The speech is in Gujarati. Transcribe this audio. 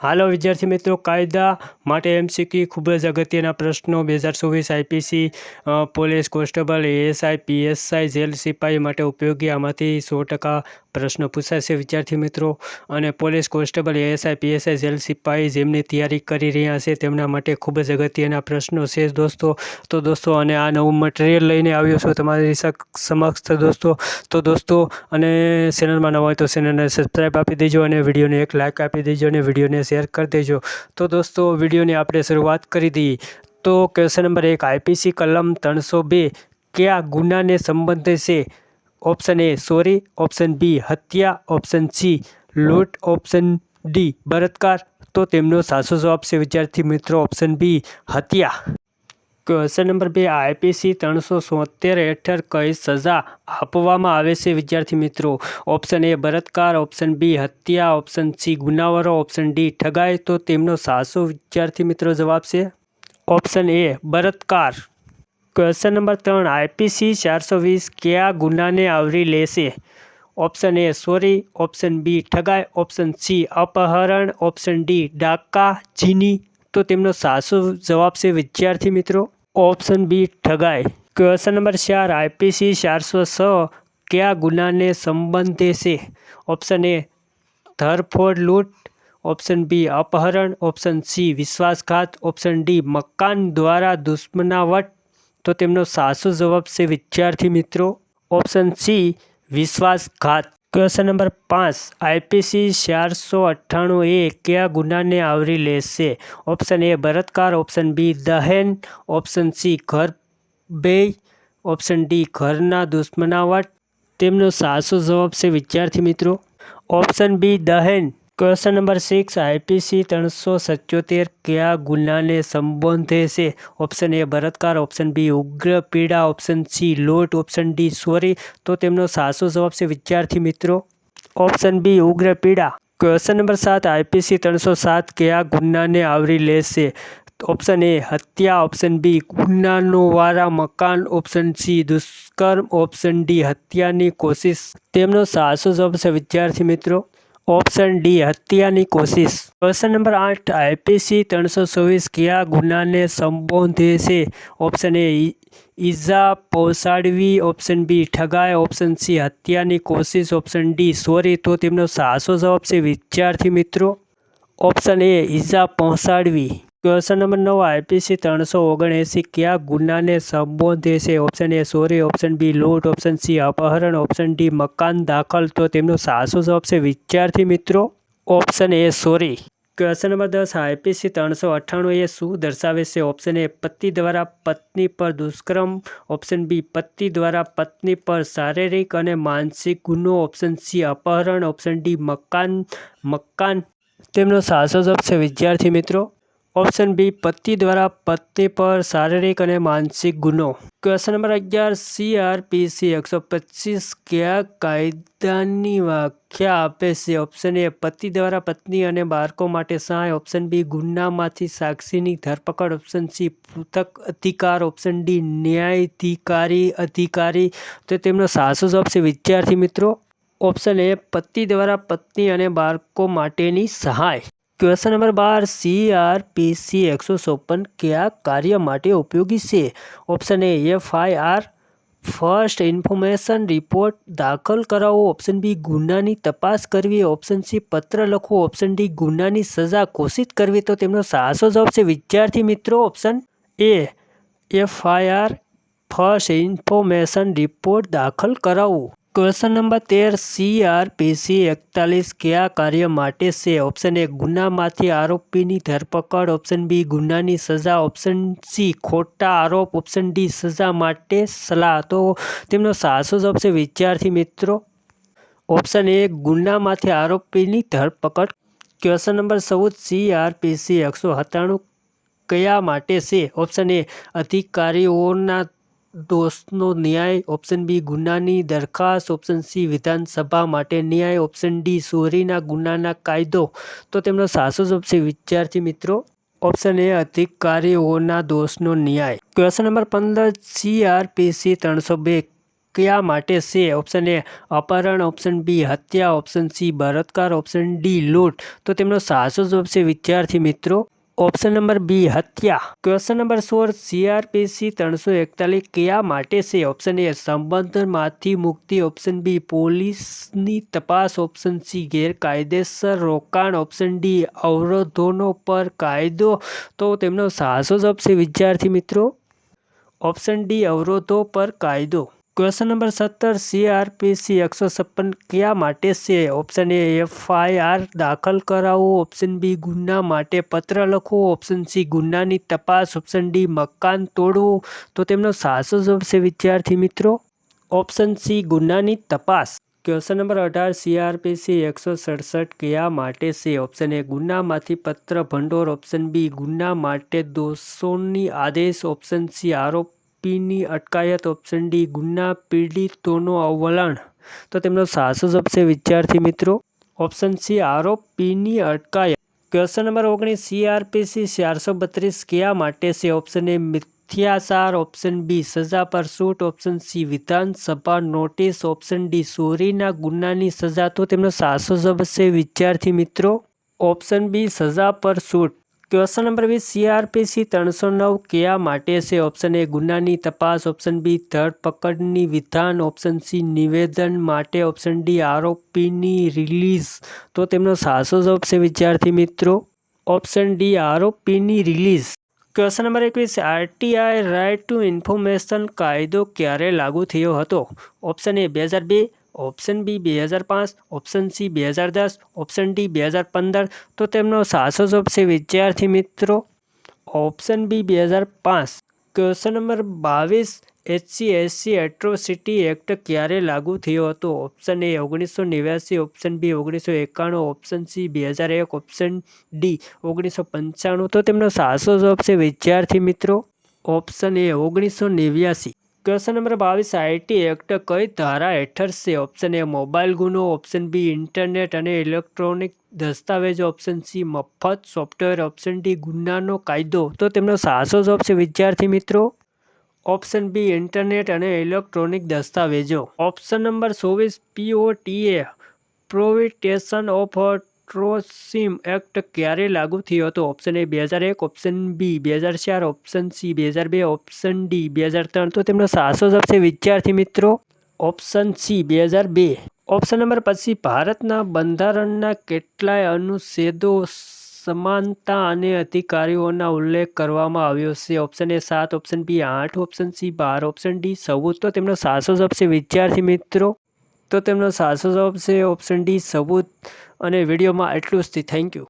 હાલો વિદ્યાર્થી મિત્રો, કાયદા માટે એમસીક્યુ ખૂબ જ અગત્યના પ્રશ્નો 2024 IPC police constable ASI PSI jail સિપાહી માટે ઉપયોગી. આમાંથી 100% પ્રશ્નો પૂછાશે વિદ્યાર્થી મિત્રો. અને police constable ASI PSI jail સિપાહી જેમની તૈયારી કરી રહ્યા છે તેમના માટે ખૂબ જ અગત્યના પ્રશ્નો છે દોસ્તો. તો દોસ્તો, અને આ નવું મટીરિયલ લઈને આવ્યો છું તમારી સમક્ષ દોસ્તો. તો દોસ્તો, અને ચેનલમાં નવા હોય તો ચેનલને સબસ્ક્રાઈબ આપી દેજો અને વિડીયોને એક લાઇક આપી દેજો અને વિડીયોને શેર કરી દેજો. તો દોસ્તો, વિડીયોની આપણે શરૂઆત કરી દઈએ. તો ક્વેશ્ચન નંબર 1, આઈપીસી કલમ 302 કયા ગુનાને સંબંધિત છે? ઓપ્શન એ ચોરી, ઓપ્શન બી હત્યા, ઓપ્શન સી લૂંટ, ઓપ્શન ડી બળાત્કાર. તો તેમનો સાચો જવાબ છે વિદ્યાર્થી મિત્રો ઓપ્શન બી હત્યા. ક્વેશ્ચન નંબર 2, આઈપીસી 373 હેઠળ કઈ સજા આપવામાં આવે છે વિદ્યાર્થી મિત્રો? ઓપ્શન એ બળાત્કાર, ઓપ્શન બી હત્યા, ઓપ્શન સી ગુનાવારો, ઓપ્શન ડી ઠગાઈ. તો તેમનો સાચો વિદ્યાર્થી મિત્રો જવાબ છે ઓપ્શન એ બળાત્કાર. ક્વેશ્ચન નંબર 3, આઈપીસી 420 કયા ગુનાને આવરી લેશે? ઓપ્શન એ ચોરી, ઓપ્શન બી ઠગાઈ, ઓપ્શન સી અપહરણ, ઓપ્શન ડી ડાકા ચીની. તો તેમનો સાચો જવાબ છે વિદ્યાર્થી મિત્રો ઓપ્શન બી ઠગાઈ. ક્વેશ્ચન નંબર 4, આઈપીસી 406 કયા ગુનાને સંબંધે છે? ઓપ્શન એ ધરફોડ લૂંટ, ઓપ્શન બી અપહરણ, ઓપ્શન સી વિશ્વાસઘાત, ઓપ્શન ડી મકાન દ્વારા દુશ્મનાવટ. તો તેમનો સાચો જવાબ છે વિદ્યાર્થી મિત્રો ઓપ્શન સી વિશ્વાસઘાત. ક્વેશ્ચન નંબર 5, આઈપીસી 498 કયા ગુનાને આવરી લેશે? ઓપ્શન એ બળાત્કાર, ઓપ્શન બી દહેન, ઓપ્શન સી ઘર બેય, ઓપ્શન ડી ઘરના દુશ્મનાવટ. તેમનો સાચો જવાબ છે વિદ્યાર્થી મિત્રો ઓપ્શન બી દહેન. ક્વેશ્ચન નંબર 6, આઈપીસી 377 કયા ગુનાને સંબોધે છે? ઓપ્શન એ બળાત્કાર, ઓપ્શન બી ઉગ્ર પીડા, ઓપ્શન સી લૂંટ, ઓપ્શન ડી ચોરી. તો તેમનો સાચો જવાબ છે વિદ્યાર્થી મિત્રો ઓપ્શન બી ઉગ્ર પીડા. ક્વેશ્ચન નંબર 7, આઈપીસી 307 કયા ગુનાને આવરી લેશે? ઓપ્શન એ હત્યા, ઓપ્શન બી ગુનાનો વારા મકાન, ઓપ્શન સી દુષ્કર્મ, ઓપ્શન ડી હત્યાની કોશિશ. તેમનો સાચો જવાબ છે વિદ્યાર્થી મિત્રો ઓપ્શન ડી હત્યાની કોશિશ. ક્વેશ્ચન નંબર 8, આઈપીસી 324 કયા ગુનાને સંબોધે છે? ઓપ્શન એ ઈજા પહોંચાડવી, ઓપ્શન બી ઠગાઈ, ઓપ્શન સી હત્યાની કોશિશ, ઓપ્શન ડી ચોરી. તો તેમનો સાચો જવાબ છે વિદ્યાર્થી મિત્રો ઓપ્શન એ ઈજા પહોંચાડવી. ક્વેશ્ચન નંબર 9, આઈપીસી 379 કયા ગુનાને સંબોધે છે? ઓપ્શન એ ચોરી, ઓપ્શન બી લૂંટ, ઓપ્શન સી અપહરણ, ઓપ્શન ડી મકાન દાખલ. તો તેમનો સાચો જવાબ છે વિદ્યાર્થી મિત્રો ઓપ્શન એ ચોરી. ક્વેશ્ચન નંબર 10, આઈપીસી 398 એ શું દર્શાવે છે? ઓપ્શન એ પતિ દ્વારા પત્ની પર દુષ્કર્મ, ઓપ્શન બી પતિ દ્વારા પત્ની પર શારીરિક અને માનસિક ગુનો, ઓપ્શન સી અપહરણ, ઓપ્શન ડી મકાન. તેમનો સાચો જવાબ છે વિદ્યાર્થી મિત્રો ઓપ્શન બી પતિ દ્વારા પત્ની પર શારીરિક અને માનસિક ગુનો. ક્વેશ્ચન નંબર 11, CRPC 125 કયા કાયદાની વ્યાખ્યા આપે છે? ઓપ્શન એ પતિ દ્વારા પત્ની અને બાળકો માટે સહાય, ઓપ્શન બી ગુનામાંથી સાક્ષીની ધરપકડ, ઓપ્શન સી પૃથક અધિકાર, ઓપ્શન ડી ન્યાયાધિકારી અધિકારી. તો તેમનો સાચો જવાબ છે વિદ્યાર્થી મિત્રો ઓપ્શન એ પતિ દ્વારા પત્ની અને બાળકો માટેની સહાય. ક્વેશ્ચન નંબર 12, CRPC 156 કયા કાર્ય માટે ઉપયોગી છે? ઓપ્શન એ FIR ફર્સ્ટ ઇન્ફોર્મેશન રિપોર્ટ દાખલ કરાવવો, ઓપ્શન બી ગુનાની તપાસ કરવી, ઓપ્શન સી પત્ર લખવો, ઓપ્શન ડી ગુનાની સજા ઘોષિત કરવી. તો તેમનો સાચો જવાબ છે વિદ્યાર્થી મિત્રો ઓપ્શન એ FIR ફર્સ્ટ ઇન્ફોર્મેશન રિપોર્ટ દાખલ કરાવવું. ક્વેશ્ચન નંબર 13, CRPC 41 કયા કાર્ય માટે છે? ઓપ્શન એ ગુનામાંથી આરોપીની ધરપકડ, ઓપ્શન બી ગુનાની સજા, ઓપ્શન સી ખોટા આરોપ, ઓપ્શન ડી સજા માટે સલાહ. તો તેમનો સાચો જવાબ છે વિદ્યાર્થી મિત્રો ઓપ્શન એ ગુનામાંથી આરોપીની ધરપકડ. ક્વેશ્ચન નંબર 14, CRPC 197 કયા માટે છે? ઓપ્શન એ અધિકારીઓના દોષનો ન્યાય, ઓપ્શન બી ગુનાની દરખાસ્ત, ઓપ્શન સી વિધાનસભા માટે ન્યાય, ઓપ્શન ડી ચોરીના ગુનાના કાયદો. તો તેમનો સાચો જવાબ છે વિદ્યાર્થી મિત્રો ઓપ્શન એ અધિકારીઓના દોષનો ન્યાય. ક્વેશ્ચન નંબર 15, CRPC 302 કયા માટે છે? ઓપ્શન એ અપહરણ, ઓપ્શન બી હત્યા, ઓપ્શન સી બળાત્કાર, ઓપ્શન ડી લૂંટ. તો તેમનો સાચો જવાબ છે વિદ્યાર્થી મિત્રો ઓપ્શન નંબર બી હત્યા. ક્વેશ્ચન નંબર 16 CRPC 341 કયા માટે છે? ઓપ્શન એ સંબંધમાંથી મુક્તિ, ઓપ્શન બી પોલીસની તપાસ, ઓપ્શન સી ગેરકાયદેસર રોકાણ, ઓપ્શન ડી અવરોધોનો પર કાયદો. તો તેમનો સાચો જવાબ છે વિદ્યાર્થી મિત્રો ઓપ્શન ડી અવરોધો પર કાયદો. ક્વેશ્ચન નંબર 17 CRPC 156 કયા માટે છે? ઓપ્શન એ FIR દાખલ કરાવવો, ઓપ્શન બી ગુના માટે પત્ર લખવો, ઓપ્શન સી ગુનાની તપાસ, ઓપ્શન ડી મકાન તોડવું. તો તેમનો સાચો જવાબ છે વિદ્યાર્થી મિત્રો ઓપ્શન સી ગુનાની તપાસ. ક્વેશ્ચન નંબર 18 CRPC 167 કયા માટે છે? ઓપ્શન એ ગુનામાંથી પત્ર ભંડોળ, ઓપ્શન બી ગુના માટે દોષોની આદેશ, ઓપ્શન સી આરોપીની અટકાયત, ઓપ્શન ડી ગુના પીડિતોનો વલણ. તો તેમનો સાચો જવાબ છે વિદ્યાર્થી મિત્રો ઓપ્શન સી આરોપીની અટકાયત. ક્વેશ્ચન નંબર 19 CRPC 432 કયા માટે છે? ઓપ્શન એ મિથ્યાચાર, ઓપ્શન બી સજા પર છૂટ, ઓપ્શન સી વિધાનસભા નોટિસ, ઓપ્શન ડી ચોરીના ગુનાની સજા. તો તેમનો સાચો જવાબ છે વિદ્યાર્થી મિત્રો ઓપ્શન બી સજા પર છૂટ. ક્વેશ્ચન નંબર 20 CRPC 309 કયા માટે છે? ઓપ્શન એ ગુનાની તપાસ, ઓપ્શન બી ધરપકડની વિધાન, ઓપ્શન સી નિવેદન માટે, ઓપ્શન ડી આરોપીની રિલીઝ. તો તેમનો સાચો જવાબ છે વિદ્યાર્થી મિત્રો ઓપ્શન ડી આરોપીની release. Question number 21 RTI right to information કાયદો ક્યારે લાગુ થયો હતો? Option A 2002, option B 2005, option C 2010, option D 2015. તો તેમનો સાચો જવાબ છે વિદ્યાર્થી મિત્રો option B 2005. Question number 22 HC/SC atrocity act ક્યારે લાગુ થયો હતો? Option A 1989, option B 1991, option C 2001, option D 1995. તો તેમનો સાચો જવાબ છે વિદ્યાર્થી મિત્રો option A 1989. Question number 22 IT act કઈ ધારા હેઠળ છે? ઓપ્શન એ મોબાઈલ ગુનો, ઓપ્શન બી ઇન્ટરનેટ અને ઇલેક્ટ્રોનિક દસ્તાવેજો, ઓપ્શન સી મફત સોફ્ટવેર, ઓપ્શન ડી ગુનાનો કાયદો. તો તેમનો સાચો જવાબ છે વિદ્યાર્થી મિત્રો ઓપ્શન બી ઇન્ટરનેટ અને ઇલેક્ટ્રોનિક દસ્તાવેજો. Option number 24 POTA prohibition of tracing act ક્યારે લાગુ થયો હતો? Option A 2001, option B 2004, option C 2002, option D 2003. તો તેમનો સાચો જવાબ છે વિદ્યાર્થી મિત્રો ઓપ્શન સી 2002. ઓપ્શન નંબર 25 ભારતના બંધારણના કેટલાય અનુચ્છેદો સમાનતા અને અધિકારોનો ઉલ્લેખ કરવામાં આવ્યો છે? Option A 7, option B 8, option C 12, option D 14. તો તેમનો સાચો જવાબ છે વિદ્યાર્થી મિત્રો તો તેમનો સાચો જવાબ છે ઓપ્શન ડી 14. અને વિડીયોમાં એટલું જ. Thank you.